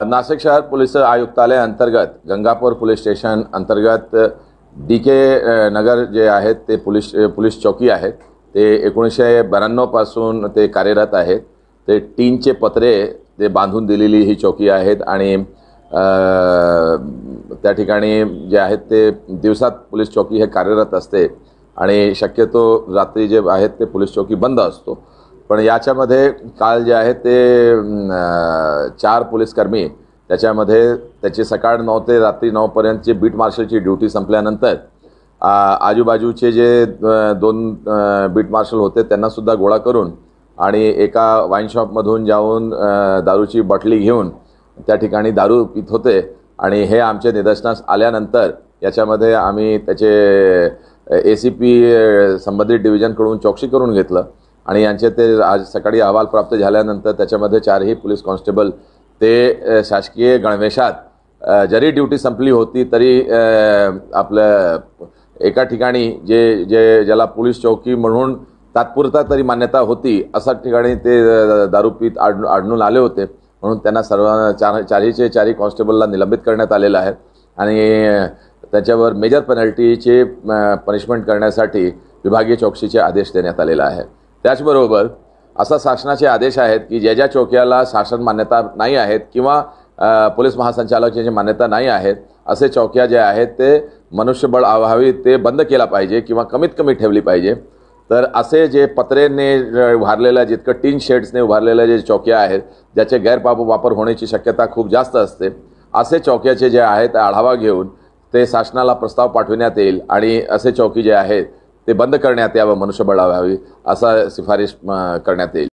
नाशिक शहर पोलीस आयुक्तालय अंतर्गत गंगापूर पोलीस स्टेशन अंतर्गत डीके नगर जे आहेत ते पोलीस चौकी आहेत ते 1992 पासून ते कार्यरत आहेत। ते टीनचे पत्रे ते बांधून दिलेली ही चौकी आहेत आणि त्या ठिकाणी जे आहेत ते दिवसात पोलीस चौकी हे कार्यरत असते आणि शक्यतो रात्री जे आहेत ते पोलीस चौकी बंद असतो। पण याच्यामध्ये काल जे आहे ते 4 पोलीस कर्मी त्याच्यामध्ये त्याची सकाळ 9 ते रात्री 9 पर्यंतची बीट मार्शलची ड्युटी संपल्यानंतर आजूबाजूचे जे 2 बीट मार्शल होते त्यांना सुद्धा गोळा करून आणि एका वाईन शॉपमधून जाऊन दारूची बाटली घेऊन त्या ठिकाणी दारू पित होते आणि हे आमचे निदर्शनास आल्यानंतर याच्यामध्ये आम्ही त्याचे ACP संबंधित डिव्हिजनकडून चौकशी करून घेतलं आणि यांचे ते आज सकाळी अहवाल प्राप्त झाल्यानंतर त्याच्यामध्ये 4ही पोलीस कॉन्स्टेबल ते शासकीय गणवेशात जरी ड्युटी संपली होती तरी आपल्या एका ठिकाणी ज्याला पोलीस चौकी म्हणून तात्पुरता तरी मान्यता होती अशा ठिकाणी ते दारू पीत आढळून आले होते। म्हणून त्यांना सर्व चारही कॉन्स्टेबलला निलंबित करण्यात आलेलं आहे आणि त्याच्यावर मेजर पेनल्टीचे पनिशमेंट करण्यासाठी विभागीय चौकशीचे आदेश देण्यात आलेला आहे। त्याचबरोबर असा शासनाचे आदेश आहेत की ज्या चौक्याला शासन मान्यता नाही आहेत किंवा पोलीस महासंचालकाची मान्यता नाही आहेत असे चौक्या जे आहेत ते मनुष्यबळ अभावी ते बंद केला पाहिजे किंवा कमीत कमी ठेवली पाहिजे। तर असे जे पत्रेने उभारलेल्या जितकं टीन शेड्सने उभारलेल्या जे चौक्या आहेत ज्याचे गैरवापर होण्याची शक्यता खूप जास्त असते असे चौक्याचे जे आहेत आढावा घेऊन ते शासनाला प्रस्ताव पाठवण्यात येईल आणि असे चौकी जे आहेत ते बंद करण्यात यावं मनुष्यबळ अभावी असा शिफारिश करण्यात येईल।